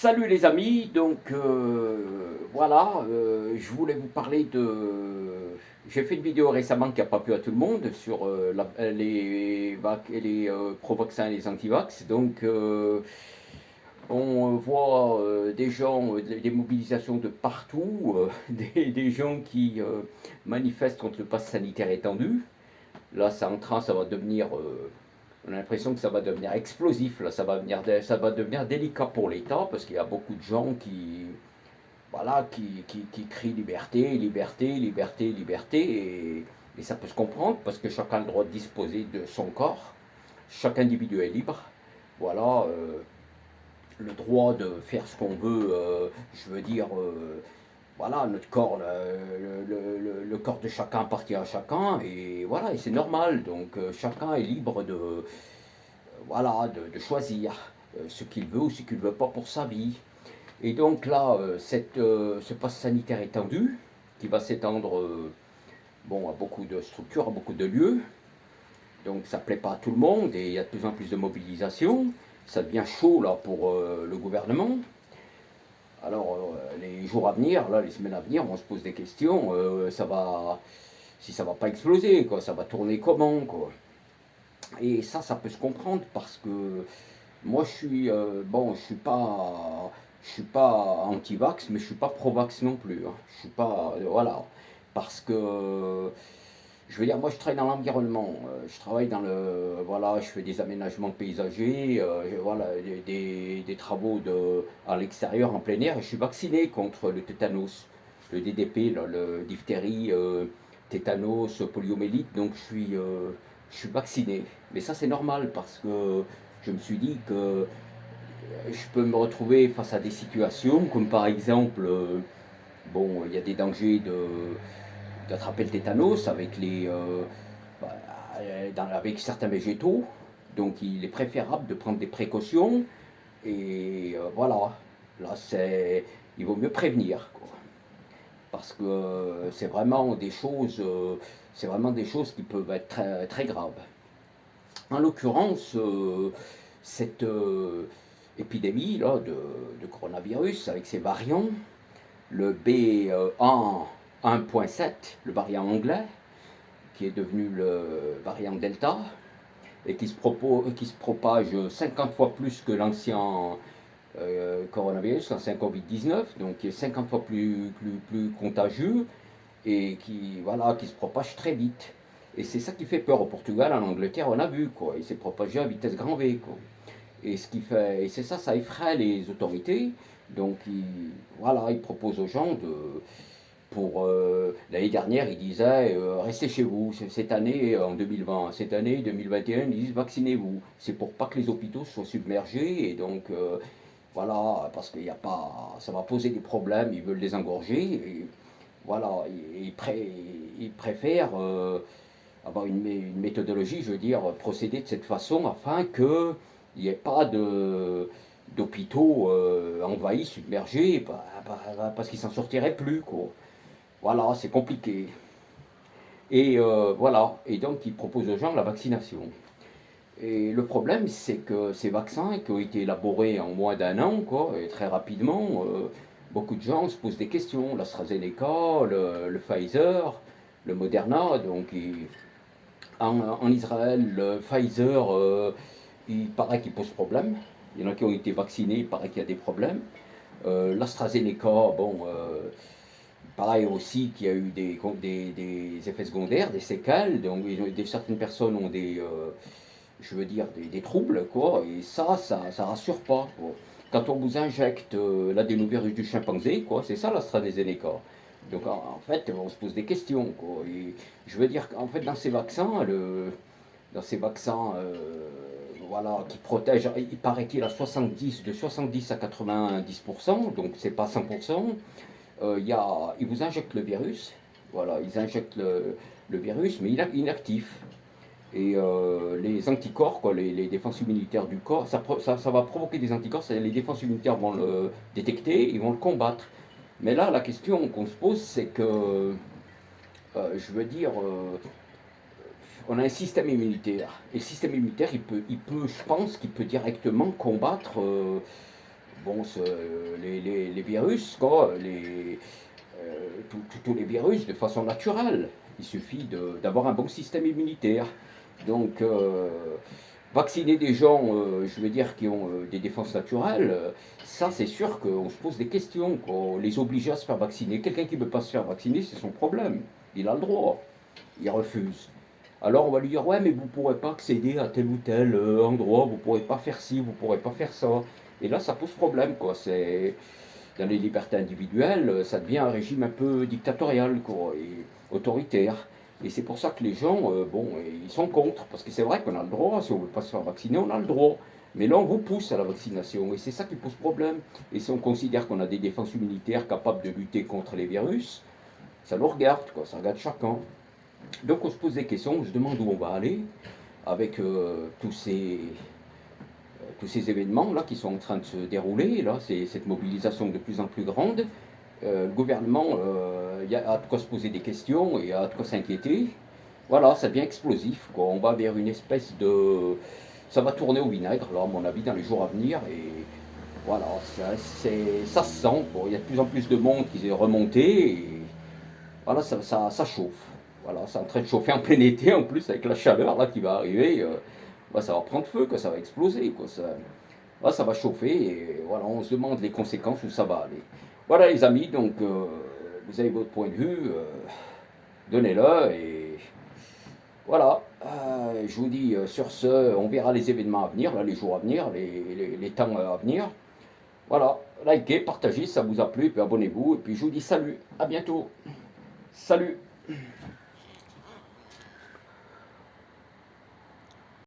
Salut les amis, donc voilà, je voulais vous parler de... J'ai fait une vidéo récemment qui n'a pas plu à tout le monde sur les pro-vaccins et les anti-vax. Donc on voit des gens, des mobilisations de partout, des gens qui manifestent contre le pass sanitaire étendu. Là, ça en train, ça va devenir on a l'impression que ça va devenir explosif, là, ça va devenir délicat pour l'État parce qu'il y a beaucoup de gens qui, voilà, qui crient liberté, liberté, liberté, liberté, et ça peut se comprendre parce que chacun a le droit de disposer de son corps, chaque individu est libre, voilà, le droit de faire ce qu'on veut, je veux dire, voilà, notre corps, le corps de chacun appartient à chacun, et voilà, et c'est normal, donc chacun est libre de voilà, de choisir ce qu'il veut ou ce qu'il ne veut pas pour sa vie. Et donc là, ce pass sanitaire étendu, qui va s'étendre bon, à beaucoup de structures, à beaucoup de lieux, donc ça ne plaît pas à tout le monde et il y a de plus en plus de mobilisation. Ça devient chaud là pour le gouvernement. Alors les jours à venir, là, les semaines à venir, on se pose des questions. Si ça va pas exploser, quoi, ça va tourner comment, quoi. Et ça peut se comprendre parce que moi, bon, je suis pas anti-vax, mais je suis pas pro-vax non plus, hein. Je suis pas, voilà, parce que, je veux dire, moi, je travaille dans l'environnement, je travaille dans voilà, je fais des aménagements paysagers, voilà, des travaux à l'extérieur, en plein air, et je suis vacciné contre le tétanos, le DDP, là, le diphtérie, tétanos, poliomyélite, donc je suis vacciné. Mais ça, c'est normal parce que je me suis dit que je peux me retrouver face à des situations comme par exemple, bon, il y a des dangers d'attraper le tétanos bah, avec certains végétaux. Donc il est préférable de prendre des précautions et voilà, là il vaut mieux prévenir, quoi. Parce que c'est vraiment des choses qui peuvent être très, très graves. En l'occurrence, cette épidémie là, de coronavirus avec ses variants, le B1.7, le variant anglais, qui est devenu le variant Delta, et qui se propage 50 fois plus que l'ancien coronavirus, l'ancien Covid-19, donc qui est 50 fois plus contagieux et voilà, qui se propage très vite. Et c'est ça qui fait peur au Portugal, en Angleterre, on a vu, quoi. Il s'est propagé à vitesse grand V, quoi. Et c'est ça, ça effraie les autorités. Donc, voilà, ils proposent aux gens l'année dernière, ils disaient restez chez vous. Cette année, en 2020, cette année, 2021, ils disent vaccinez-vous. C'est pour pas que les hôpitaux soient submergés. Et donc, voilà, parce qu'il y a pas, ça va poser des problèmes, ils veulent les engorger. Et voilà, ils préfèrent avoir une méthodologie, je veux dire, procéder de cette façon afin qu'il n'y ait pas d'hôpitaux envahis, submergés, parce qu'ils s'en sortiraient plus, quoi. Voilà, c'est compliqué. Et voilà, et donc ils proposent aux gens la vaccination. Et le problème, c'est que ces vaccins qui ont été élaborés en moins d'un an, quoi, et très rapidement, beaucoup de gens se posent des questions. L'AstraZeneca, le Pfizer, le Moderna, en Israël, le Pfizer, il paraît qu'il pose problème. Il y en a qui ont été vaccinés, il paraît qu'il y a des problèmes. L'AstraZeneca, bon, pareil aussi qu'il y a eu des effets secondaires, des séquelles. Donc, certaines personnes ont je veux dire, des troubles, quoi. Et ça rassure pas, quoi. Quand on vous injecte l'adénovirus du chimpanzé, quoi, c'est ça l'AstraZeneca. Donc en fait, on se pose des questions, quoi. Et je veux dire qu'en fait, dans ces vaccins, voilà, qui protègent, il paraît qu'il a de 70 à 90%, donc c'est pas 100%. Ils vous injectent le virus, voilà, ils injectent le virus, mais il est inactif. Et les anticorps, quoi, les défenses immunitaires du corps, ça va provoquer des anticorps, les défenses immunitaires vont le détecter, ils vont le combattre. Mais là, la question qu'on se pose, c'est que, je veux dire, on a un système immunitaire. Et le système immunitaire, je pense qu'il peut directement combattre bon, les virus, quoi, tous les virus de façon naturelle. Il suffit d'avoir un bon système immunitaire. Donc, vacciner des gens, je veux dire, qui ont des défenses naturelles, ça c'est sûr qu'on se pose des questions, qu'on les oblige à se faire vacciner. Quelqu'un qui ne veut pas se faire vacciner, c'est son problème. Il a le droit. Il refuse. Alors on va lui dire, ouais, mais vous ne pourrez pas accéder à tel ou tel endroit, vous ne pourrez pas faire ci, vous ne pourrez pas faire ça. Et là, ça pose problème, quoi. C'est, dans les libertés individuelles, ça devient un régime un peu dictatorial, quoi, et autoritaire. Et c'est pour ça que les gens, bon, ils sont contre, parce que c'est vrai qu'on a le droit, si on ne veut pas se faire vacciner, on a le droit. Mais là, on vous pousse à la vaccination, et c'est ça qui pose problème. Et si on considère qu'on a des défenses immunitaires capables de lutter contre les virus, ça nous regarde, quoi, ça regarde chacun. Donc on se pose des questions, on se demande où on va aller avec tous ces événements là qui sont en train de se dérouler, là, c'est cette mobilisation de plus en plus grande. Le gouvernement a de quoi se poser des questions et a de quoi s'inquiéter. Voilà, ça devient explosif, quoi. On va vers une espèce de... Ça va tourner au vinaigre, là, à mon avis, dans les jours à venir. Et voilà, ça se sent. Bon, il y a de plus en plus de monde qui est remonté. Et voilà, ça chauffe. Voilà, c'est en train de chauffer en plein été, en plus, avec la chaleur là, qui va arriver. Ça va prendre feu, quoi, ça va exploser. Quoi, ça va chauffer et voilà, on se demande les conséquences où ça va aller. Voilà les amis, donc vous avez votre point de vue, donnez-le et voilà. Je vous dis sur ce, on verra les événements à venir, là, les jours à venir, les temps à venir. Voilà, likez, partagez si ça vous a plu, puis abonnez-vous et puis je vous dis salut, à bientôt. Salut.